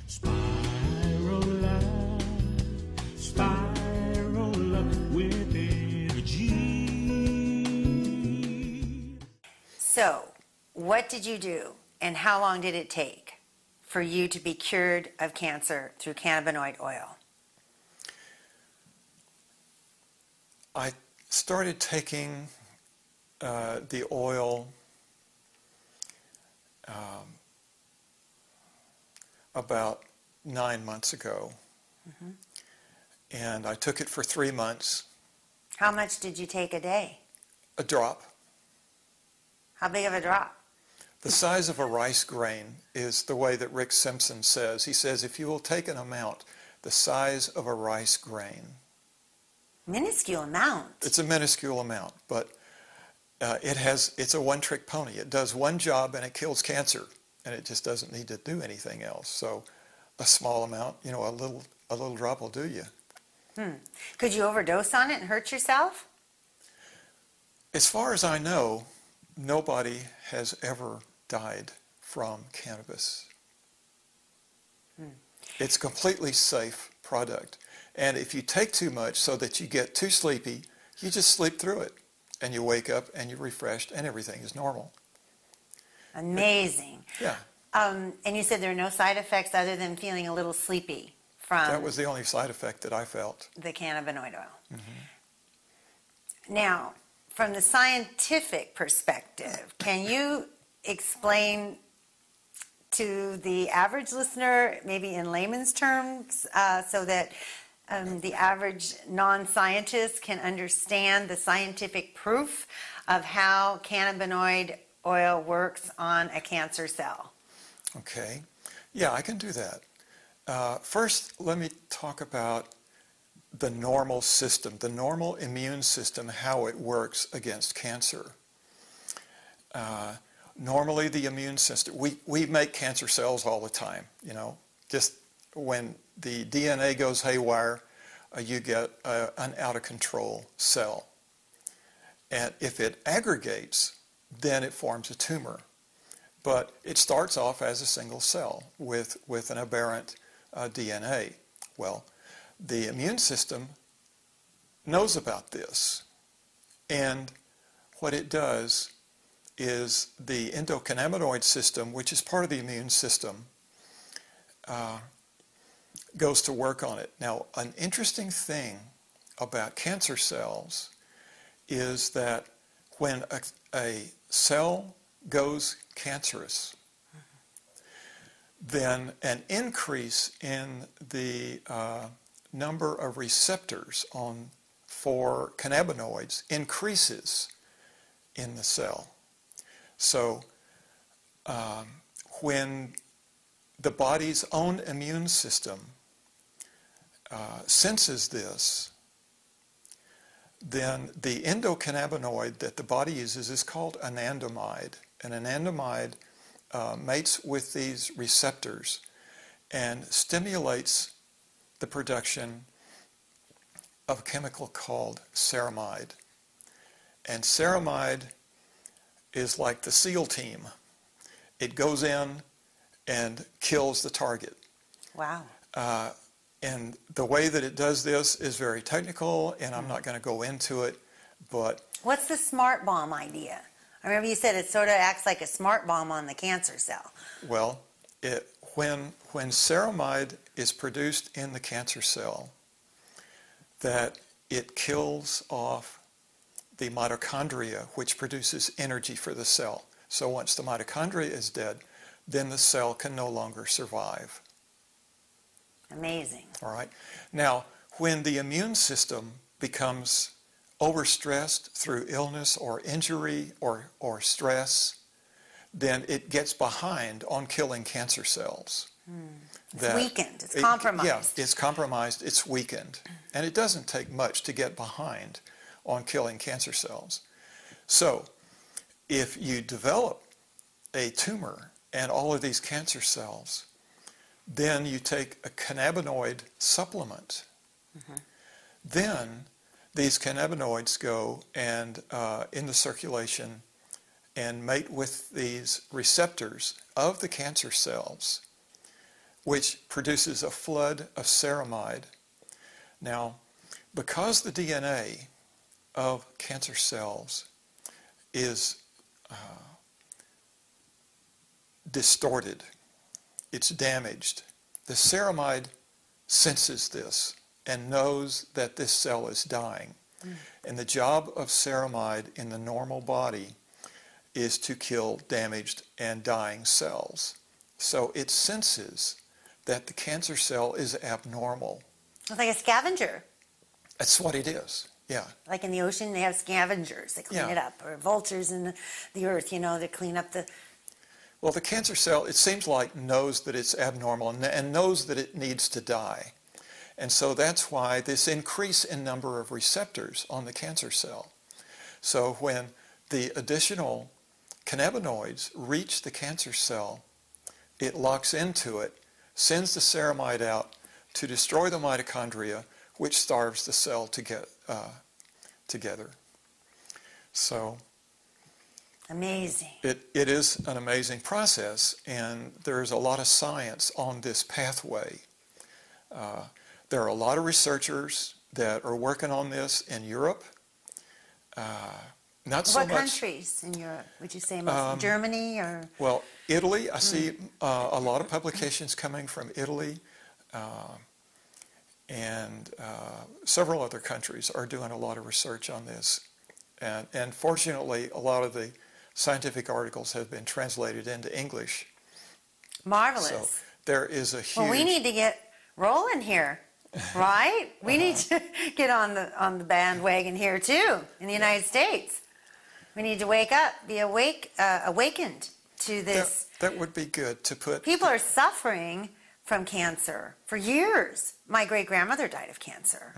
Spiral up, spiral up with energy. So, what did you do, and how long did it take for you to be cured of cancer through cannabinoid oil? I started taking the oil about 9 months ago. Mm-hmm. And I took it for 3 months. How much did you take a day? A drop. How big of a drop? The size of a rice grain is the way that Rick Simpson says. He says, if you will take an amount the size of a rice grain. Minuscule amount. It's a minuscule amount, but it's a one-trick pony. It does one job and it kills cancer, and it just doesn't need to do anything else. So a small amount, you know, a little drop will do you. Could you overdose on it and hurt yourself? As far as I know, nobody has ever died from cannabis. It's a completely safe product. And if you take too much so that you get too sleepy, you just sleep through it. And you wake up and you're refreshed and everything is normal. Amazing. Yeah. And you said there are no side effects other than feeling a little sleepy from That was the only side effect that I felt. the cannabinoid oil. Mm-hmm. Now, from the scientific perspective, can you explain to the average listener, maybe in layman's terms, so that the average non-scientist can understand the scientific proof of how cannabinoid oil works on a cancer cell? Okay. Yeah, I can do that. First, let me talk about the normal system, the normal immune system, how it works against cancer. Normally, the immune system, we make cancer cells all the time, you know. Just when the DNA goes haywire, you get an out-of-control cell. And if it aggregates, then it forms a tumor. But it starts off as a single cell with an aberrant DNA. Well, the immune system knows about this. And what it does is the endocannabinoid system, which is part of the immune system, goes to work on it. Now, an interesting thing about cancer cells is that when a cell goes cancerous, then an increase in the number of receptors for cannabinoids increases in the cell. So when the body's own immune system senses this, then the endocannabinoid that the body uses is called anandamide. And anandamide mates with these receptors and stimulates the production of a chemical called ceramide. And ceramide is like the SEAL team. It goes in and kills the target. Wow. And the way that it does this is very technical, and I'm not going to go into it, but... What's the smart bomb idea? I remember you said it sort of acts like a smart bomb on the cancer cell. Well, when ceramide is produced in the cancer cell, that it kills off the mitochondria, which produces energy for the cell. So once the mitochondria is dead, then the cell can no longer survive. Amazing. All right. Now, when the immune system becomes overstressed through illness or injury or stress, then it gets behind on killing cancer cells. It's weakened. It's compromised. Yeah, it's compromised. It's weakened. And it doesn't take much to get behind on killing cancer cells. So, if you develop a tumor and all of these cancer cells, then you take a cannabinoid supplement. Then these cannabinoids go and in the circulation and mate with these receptors of the cancer cells which produces a flood of ceramide. Now, because the DNA of cancer cells is distorted, it's damaged, the ceramide senses this and knows that this cell is dying. And the job of ceramide in the normal body is to kill damaged and dying cells. So it senses that the cancer cell is abnormal. It's like a scavenger. That's what it is, yeah. Like in the ocean, they have scavengers that clean Yeah. it up, or vultures in the earth, you know, that clean up the... Well, the cancer cell, it seems like, knows that it's abnormal and knows that it needs to die. And so that's why this increase in number of receptors on the cancer cell. So when the additional cannabinoids reach the cancer cell, it locks into it, sends the ceramide out to destroy the mitochondria, which starves the cell to get together. So Amazing. it is an amazing process, and there's a lot of science on this pathway. There are a lot of researchers that are working on this in Europe. Not so What much. countries in Europe would you say most? Germany or? Well, Italy, I see a lot of publications coming from Italy, and several other countries are doing a lot of research on this. And fortunately, a lot of the scientific articles have been translated into English. Marvelous. So there is a huge... Well, we need to get rolling here, right? We need to get on the bandwagon here too in the United States. We need to wake up, be awakened to this. That would be good to put... People are suffering from cancer for years. My great-grandmother died of cancer.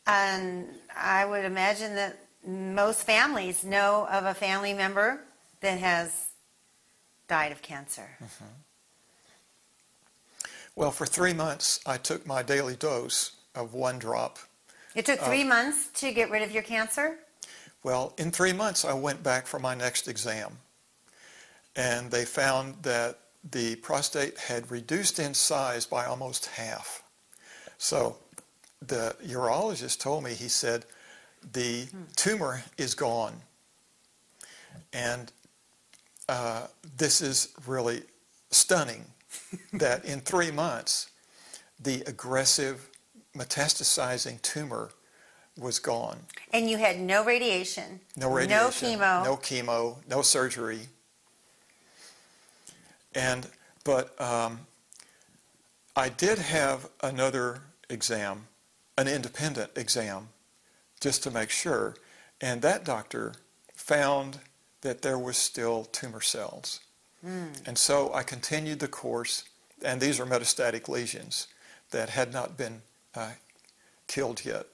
And I would imagine that most families know of a family member that has died of cancer. Well, for 3 months, I took my daily dose of 1 drop. It took 3 months to get rid of your cancer? Well, in 3 months, I went back for my next exam. And they found that the prostate had reduced in size by almost half. So the urologist told me, he said, the tumor is gone. And this is really stunning that in 3 months, the aggressive metastasizing tumor was gone. And you had no radiation? No radiation. No chemo? No chemo, no surgery. But I did have another exam, an independent exam, just to make sure, and that doctor found that there was still tumor cells. And so I continued the course, and these are metastatic lesions that had not been killed yet.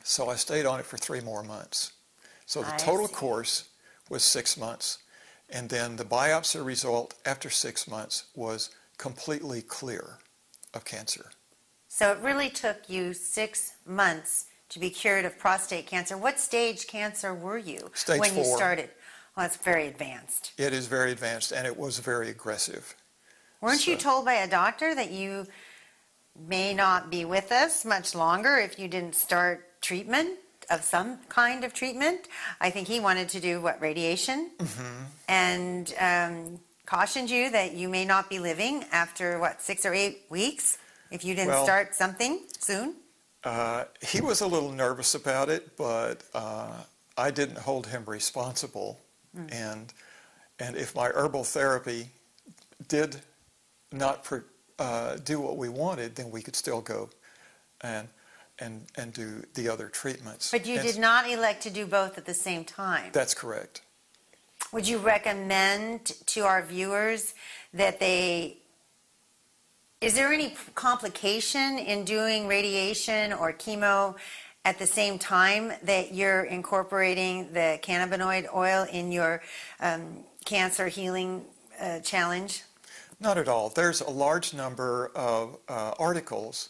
So I stayed on it for 3 more months. So the total course was 6 months, and then the biopsy result after 6 months was completely clear of cancer. So it really took you 6 months to be cured of prostate cancer. What stage cancer were you Stage when 4. you started? Well, it's very advanced. It is very advanced, and it was very aggressive. Weren't you told by a doctor that you may not be with us much longer if you didn't start treatment of some kind of treatment? I think he wanted to do, what, radiation? And cautioned you that you may not be living after, what, 6 or 8 weeks if you didn't start something soon? He was a little nervous about it, but I didn't hold him responsible. And if my herbal therapy did not do what we wanted, then we could still go and do the other treatments. But you did not elect to do both at the same time. That's correct. Would you recommend to our viewers that is there any complication in doing radiation or chemo at the same time that you're incorporating the cannabinoid oil in your cancer healing challenge? Not at all. There's a large number of articles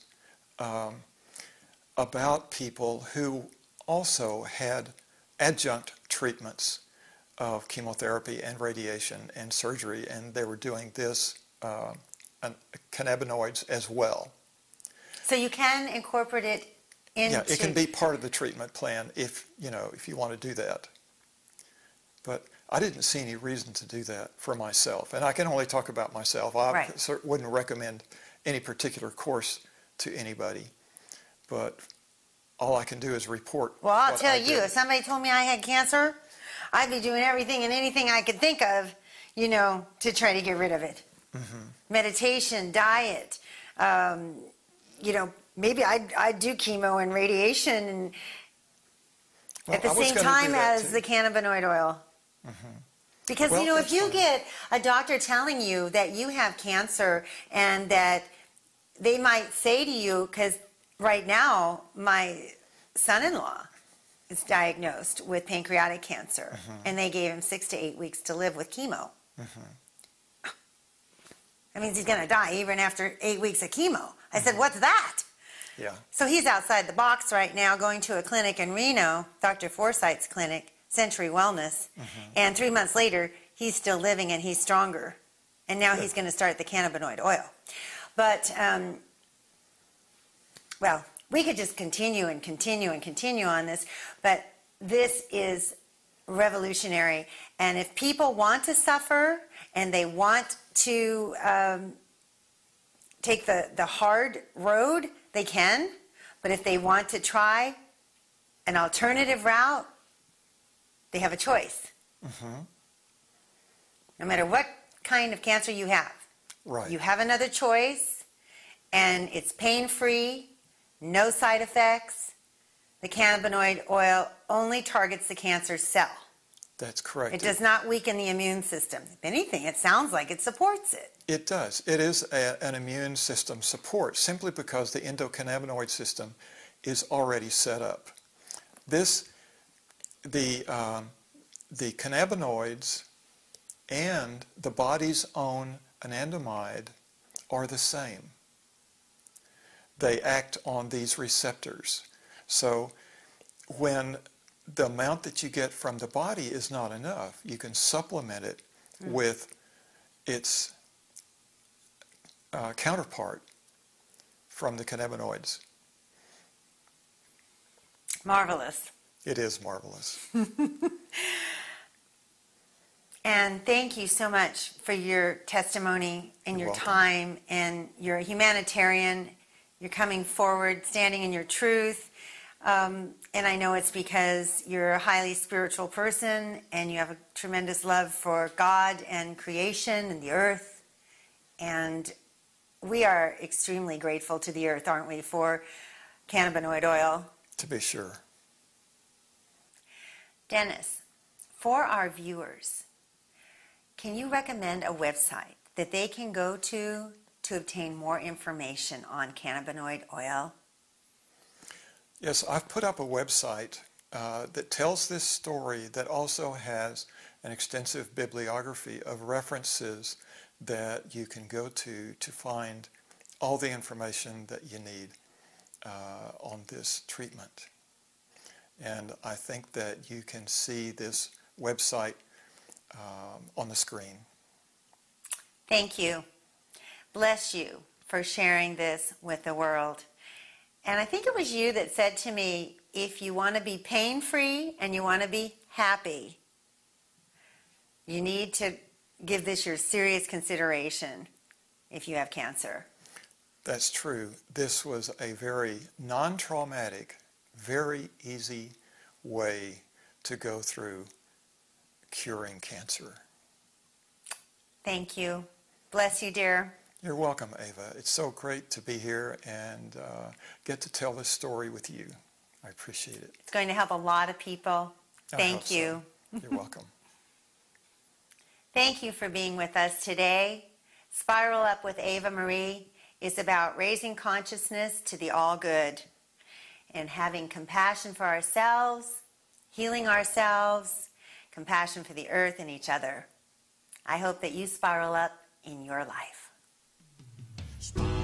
about people who also had adjunct treatments of chemotherapy and radiation and surgery, and they were doing this cannabinoids as well. So you can incorporate it into... Yeah, it can be part of the treatment plan if you want to do that. But I didn't see any reason to do that for myself. And I can only talk about myself. I Right. wouldn't recommend any particular course to anybody. But all I can do is report. Well, I'll what tell I you, did. if somebody told me I had cancer, I'd be doing everything and anything I could think of, to try to get rid of it. Mm-hmm. Meditation, diet, maybe I'd do chemo and radiation and Well, at the I was same gonna do time that as too. the cannabinoid oil. Because, Well, if that's you fine. get a doctor telling you that you have cancer and that they might say to you, because right now my son-in-law is diagnosed with pancreatic cancer, and they gave him 6 to 8 weeks to live with chemo. That means he's going to die even after 8 weeks of chemo. I said, what's that? Yeah. So he's outside the box right now going to a clinic in Reno, Dr. Forsythe's clinic, Century Wellness, and 3 months later, he's still living and he's stronger. And now he's going to start the cannabinoid oil. But, well, we could just continue and continue and continue on this, but this is revolutionary. And if people want to suffer and they want to take the hard road, they can. But if they want to try an alternative route, they have a choice. No matter what kind of cancer you have. Right. You have another choice, and it's pain-free, no side effects. The cannabinoid oil only targets the cancer cell. That's correct. It does not weaken the immune system. If anything, it sounds like it supports it. It does. It is an immune system support simply because the endocannabinoid system is already set up. The cannabinoids and the body's own anandamide are the same. They act on these receptors. So when the amount that you get from the body is not enough, you can supplement it with its counterpart from the cannabinoids. Marvelous. It is marvelous. And thank you so much for your testimony and You're your welcome. time, and you're a humanitarian. You're coming forward, standing in your truth. And I know it's because you're a highly spiritual person and you have a tremendous love for God and creation and the earth. And we are extremely grateful to the earth, aren't we, for cannabinoid oil. To be sure. Dennis, for our viewers, can you recommend a website that they can go to obtain more information on cannabinoid oil? Yes, I've put up a website that tells this story that also has an extensive bibliography of references that you can go to find all the information that you need on this treatment. And I think that you can see this website on the screen. Thank you. Bless you for sharing this with the world. And I think it was you that said to me, if you want to be pain-free and you want to be happy, you need to give this your serious consideration if you have cancer. That's true. This was a very non-traumatic, very easy way to go through curing cancer. Thank you. Bless you, dear. You're welcome, Ava. It's so great to be here and get to tell this story with you. I appreciate it. It's going to help a lot of people. I Thank hope so. you. You're welcome. Thank you for being with us today. Spiral Up with Ava Marie is about raising consciousness to the all good and having compassion for ourselves, healing ourselves, compassion for the earth and each other. I hope that you spiral up in your life. Spiral